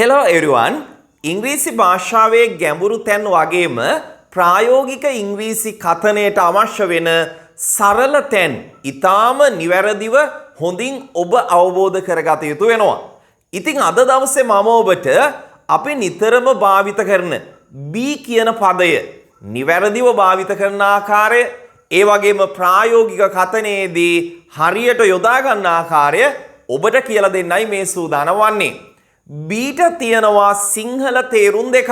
Hello everyone. ඉංග්‍රීසි භාෂාවේ ගැඹුරු තැන් වගේම ප්‍රායෝගික ඉංග්‍රීසි කථනයට අවශ්‍ය වෙන සරල තැන් ඊටාම නිවැරදිව හොඳින් ඔබ අවබෝධ කරගත යුතු වෙනවා. ඉතින් අද දවසේ මම ඔබට අපි නිතරම භාවිත කරන be කියන පදය නිවැරදිව භාවිත කරන ආකාරය ඒ වගේම ප්‍රායෝගික කථනයේදී හරියට යොදා ගන්න ආකාරය ඔබට කියලා දෙන්නයි මේ සූදානම් වන්නේ. බීට තියෙනවා සිංහල තේරුම් දෙකක්.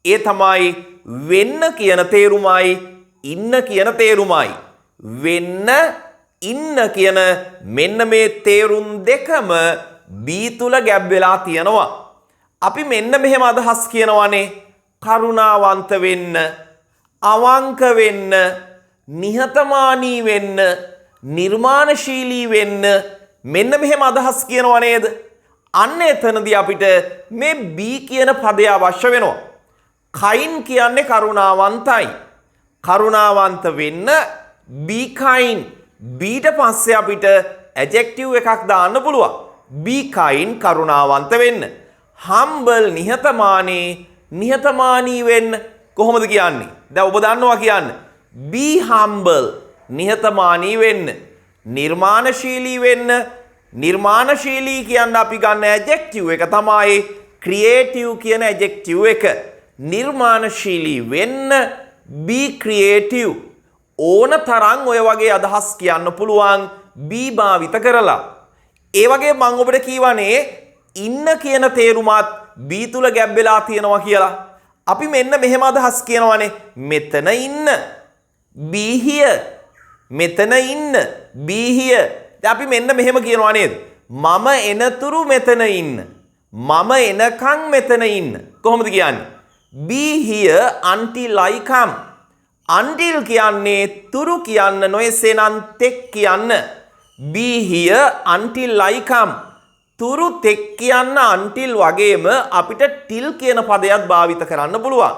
ඒ තමයි වෙන්න කියන තේරුමයි ඉන්න කියන තේරුමයි. වෙන්න ඉන්න කියන මෙන්න මේ තේරුම් දෙකම බී තුල ගැබ් වෙලා තියෙනවා. අපි මෙන්න මෙහෙම අදහස් කියනවානේ. කරුණාවන්ත වෙන්න, අවංක වෙන්න, නිහතමානී වෙන්න, නිර්මාණශීලී වෙන්න මෙන්න මෙහෙම අදහස් කියනවා නේද? අන්න එතනදී අපිට මේ be කියන පදය අවශ්‍ය වෙනවා. kind කියන්නේ කරුණාවන්තයි. කරුණාවන්ත වෙන්න be kind. be ට පස්සේ අපිට adjective එකක් දාන්න පුළුවන්. be kind කරුණාවන්ත වෙන්න. humble නිහතමානී වෙන්න කොහොමද කියන්නේ? දැන් ඔබ දන්නවා කියන්නේ. be humble නිහතමානී වෙන්න. නිර්මාණශීලී වෙන්න. නිර්මාණශීලී කියන්න අපි ගන්න adjective එක තමයි creative කියන adjective එක. නිර්මාණශීලී වෙන්න be creative. ඕන තරම් ඔය වගේ අදහස් කියන්න පුළුවන් be භාවිත කරලා. ඒ වගේ මම ඔබට කියවනේ ඉන්න කියන තේරුමත් be තුල ගැබ් වෙලා තියෙනවා කියලා. අපි මෙන්න මෙහෙම අදහස් කියනවානේ මෙතන ඉන්න. be here. මෙතන ඉන්න. be here. දැන් අපි මෙන්න මෙහෙම කියනවා නේද? මම එනතුරු මෙතන ඉන්න. මම එනකන් මෙතන ඉන්න. කොහොමද කියන්නේ? be here until I come. until කියන්නේ තුරු කියන්න නොයසේනම් තෙක් කියන්න. be here until I come. තුරු තෙක් කියන්න until වගේම අපිට till කියන පදයක් භාවිත කරන්න පුළුවන්.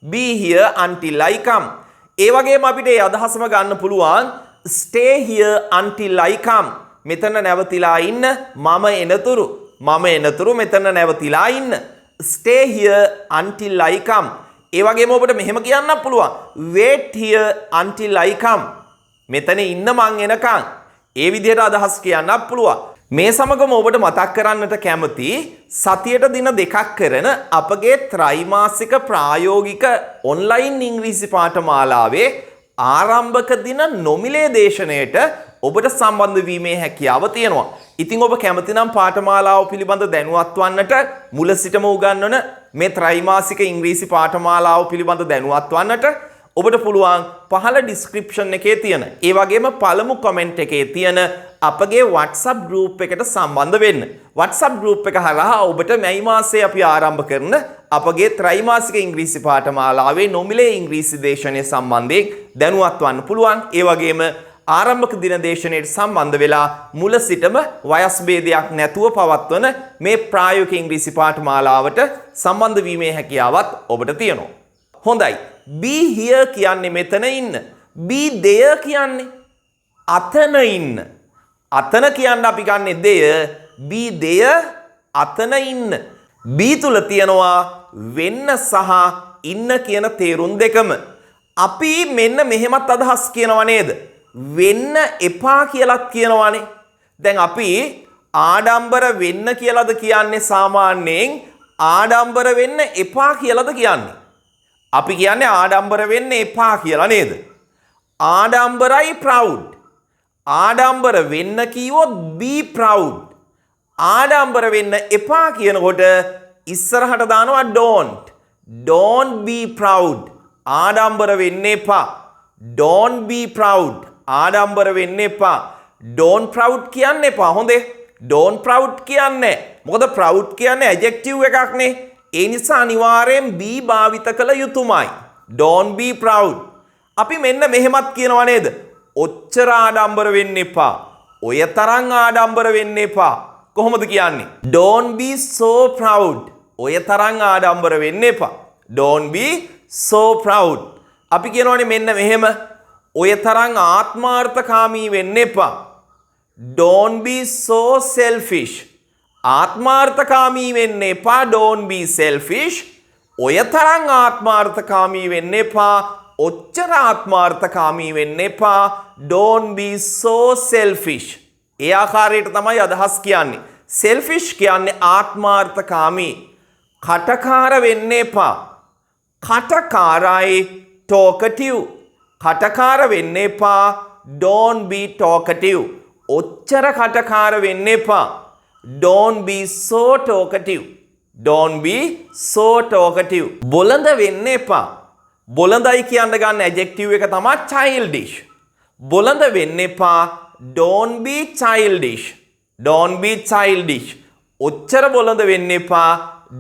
be here until I come. ඒ වගේම අපිට ඒ අදහසම ගන්න පුළුවන් stay here until I come. මෙතන නැවතිලා ඉන්න මම එනතුරු. මම එනතුරු මෙතන නැවතිලා ඉන්න. stay here until I come. ඒ වගේම ඔබට මෙහෙම කියන්නත් පුළුවන්. wait here until I come. මෙතන ඉන්න මං එනකන්. ඒ විදිහට අදහස් කියන්නත් පුළුවන්. මේ සමගම ඔබට මතක් කරන්නට කැමති සතියට දින දෙකක් කරන අපගේ ත්‍රිමාසික ප්‍රායෝගික ඔන්ලයින් ඉංග්‍රීසි පාඨමාලාවේ ආරම්භක දින නොමිලේ දේශනයට ඔබට සම්බන්ධ වීමේ හැකියාව තියෙනවා. ඉතින් ඔබ කැමති නම් පාඨමාලාව පිළිබඳ දැනුවත් වන්නට මුල සිටම උගන්වන මේ ත්‍රිමාසික ඉංග්‍රීසි පාඨමාලාව පිළිබඳ දැනුවත් වන්නට ඔබට පුළුවන් පහළ ඩිස්ක්‍රිප්ෂන් එකේ තියෙන ඒ වගේම පළමු කමෙන්ට් එකේ තියෙන අපගේ WhatsApp group එකට සම්බන්ධ වෙන්න. WhatsApp group එක හරහා ඔබට මේ මාසයේ අපි ආරම්භ කරන අපගේ ත්‍රිමාසික ඉංග්‍රීසි පාඨමාලාවේ නොමිලේ ඉංග්‍රීසි දේශනය සම්බන්ධයෙන් දැනුවත් වන්න පුළුවන්. ඒ වගේම ආරම්භක දින දේශනයට සම්බන්ධ වෙලා මුල සිටම වයස් භේදයක් නැතුව පවත්වන මේ ප්‍රායෝගික ඉංග්‍රීසි පාඨමාලාවට සම්බන්ධ වීමේ හැකියාවත් ඔබට තියෙනවා. හොඳයි. be here කියන්නේ මෙතන ඉන්න. be there කියන්නේ අතන ඉන්න. අතන කියන්න අපි ගන්නේ there. be there අතන ඉන්න. be තුල තියනවා වෙන්න සහ ඉන්න කියන තේරුම් දෙකම. අපි මෙන්න මෙහෙමත් අදහස් කියනවා නේද? වෙන්න එපා කියලාත් කියනවානේ. දැන් අපි ආඩම්බර වෙන්න කියලාද කියන්නේ සාමාන්‍යයෙන් ආඩම්බර වෙන්න එපා කියලාද කියන්නේ? අපි කියන්නේ ආඩම්බර වෙන්න එපා කියලා නේද? ආඩම්බරයි proud. ආඩම්බර වෙන්න කිව්වොත් be proud. ආඩම්බර වෙන්න එපා කියනකොට ඉස්සරහට දානවා don't be proud. ආඩම්බර වෙන්න එපා. don't be proud. ආඩම්බර වෙන්න එපා. don't proud කියන්න එපා. හොඳේ. don't proud කියන්නේ. මොකද proud කියන්නේ adjective එකක් නේ. ඒ නිසා අනිවාර්යෙන් be භාවිත කළ යුතුමයි. don't be proud. අපි මෙන්න මෙහෙමත් කියනවා නේද? ඔච්චර ආඩම්බර වෙන්න එපා. ඔය තරම් ආඩම්බර වෙන්න එපා. කොහොමද කියන්නේ? don't be so proud. ඔය තරම් ආඩම්බර වෙන්න එපා. don't be so proud. අපි කියනවානේ මෙන්න මෙහෙම ඔය තරම් ආත්මාර්ථකාමී වෙන්න එපා. don't be so selfish. ආත්මාර්ථකාමී වෙන්න එපා. Don't be selfish. ඔය තරම් ආත්මාර්ථකාමී වෙන්න එපා. ඔච්චර ආත්මාර්ථකාමී වෙන්න එපා. Don't be so selfish. ඒ ආකාරයට තමයි අදහස් කියන්නේ. selfish කියන්නේ ආත්මාර්ථකාමී. කටකාර වෙන්න එපා. කටකාරයි talkative. කටකාර වෙන්න එපා. Don't be talkative. ඔච්චර කටකාර වෙන්න එපා. Don't be so talkative. Don't be so talkative. බොළඳ වෙන්න එපා. බොළඳයි කියන්න ගන්න adjective එක තමයි childish. බොළඳ වෙන්න එපා. Don't be childish. Don't be childish. ඔච්චර බොළඳ වෙන්න එපා.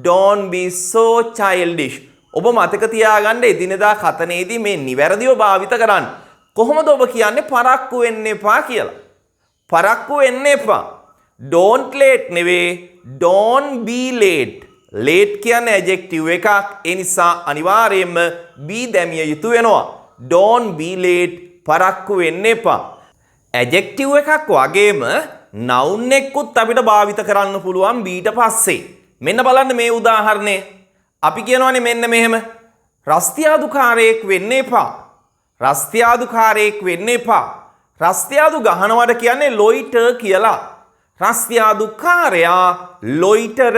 Don't be so childish. ඔබ මතක තියාගන්න එදිනෙදා කතනේදී මේ නිවැරදිව භාවිත කරන්න. කොහොමද ඔබ කියන්නේ පරක්කු වෙන්න එපා කියලා? පරක්කු වෙන්න එපා. Don't late නෙවෙයි. Don't be late. late කියන්නේ adjective එකක්. ඒ නිසා අනිවාර්යයෙන්ම be දැමිය යුතු වෙනවා. Don't be late. පරක්කු වෙන්න එපා. adjective එකක් වගේම noun එකකුත් අපිට භාවිත කරන්න පුළුවන් බීට පස්සේ. මෙන්න බලන්න මේ උදාහරණය. අපි කියනවානේ මෙන්න මෙහෙම. රස්තියාදුකාරයෙක් වෙන්න එපා. රස්තියාදුකාරයෙක් වෙන්න එපා. රස්තියාදු ගහනවට කියන්නේ loiter කියලා. රස්තියාදුකාරයා loiter.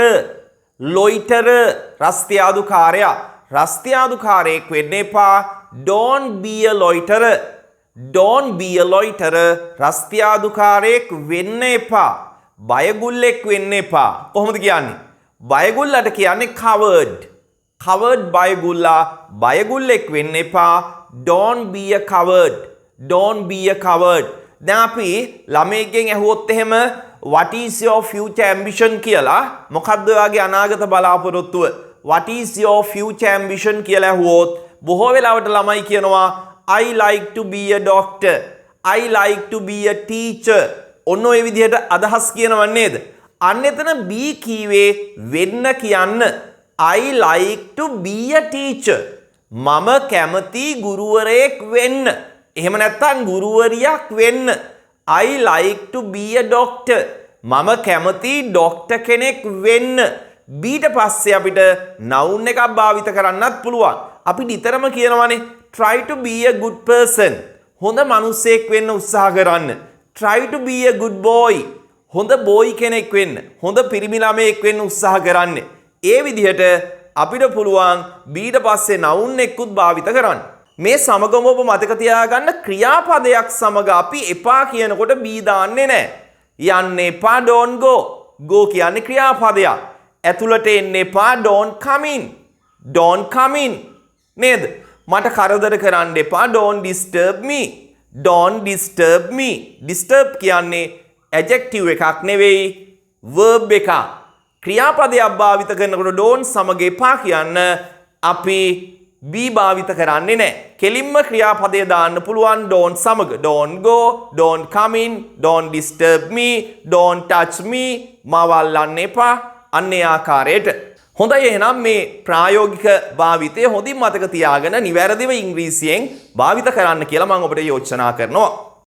loiter රස්තියාදුකාරයා. රස්තියාදුකාරයෙක් වෙන්න එපා. Don't be a loiterer. Don't be a loiterer. රස්තියාදුකාරයෙක් වෙන්න එපා. බයගුල්ලෙක් වෙන්න එපා. කොහොමද කියන්නේ? බයගුල්ලට කියන්නේ covered. covered බයගුල්ලා. බයගුල්ලෙක් වෙන්න එපා. Don't be a coward. Don't be a coward. දැන් අපි ළමයෙක්ගෙන් ඇහුවොත් එහෙම what is your future ambition කියලා, මොකද්ද ඔයාගේ අනාගත බලාපොරොත්තුව? what is your future ambition කියලා ඇහුවොත් බොහෝ වෙලාවට ළමයි කියනවා I like to be a doctor. I like to be a teacher. ඔන්න ඔය විදිහට අදහස් කියනව නේද? අන්න එතන be කීවේ වෙන්න කියන්න. I like to be a teacher. මම කැමති ගුරුවරයෙක් වෙන්න. එහෙම නැත්නම් ගුරුවරියක් වෙන්න. I like to be a doctor. මම කැමති ඩොක්ටර් කෙනෙක් වෙන්න. ඊට පස්සේ අපිට noun එකක් භාවිත කරන්නත් පුළුවන්. අපි නිතරම කියනවානේ try to be a good person. හොඳ මිනිසෙක් වෙන්න උත්සාහ කරන්න. try to be a good boy. හොඳ boy කෙනෙක් වෙන්න. හොඳ පිරිමි ළමයෙක් වෙන්න උත්සාහ කරන්න. ඒ විදිහට අපිට පුළුවන් ඊට පස්සේ noun එකකුත් භාවිත කරන්න. මේ සමගම ඔබ මතක තියාගන්න ක්‍රියාපදයක් සමග අපි එපා කියනකොට be දාන්නේ නැහැ. යන්න එපා don't go. go කියන්නේ ක්‍රියාපදයක්. ඇතුළට එන්න එපා don't come in. don't come in. නේද? මට කරදර කරන්න එපා don't disturb me. don't disturb me. disturb කියන්නේ adjective එකක් නෙවෙයි verb එකක්. ක්‍රියාපදයක් භාවිත කරනකොට don't සමග එපා කියන්න අපි be භාවිත කරන්නේ නැහැ. කෙලින්ම ක්‍රියාපදය දාන්න පුළුවන් don't සමග. don't go, don't come in, don't disturb me, don't touch me. මාව අල්ලන්න එපා. අන්න ඒ ආකාරයට. හොඳයි එහෙනම් මේ ප්‍රායෝගික භාවිතය හොඳින් මතක තියාගෙන නිවැරදිව ඉංග්‍රීසියෙන් භාවිත කරන්න කියලා මම ඔබට යෝජනා කරනවා.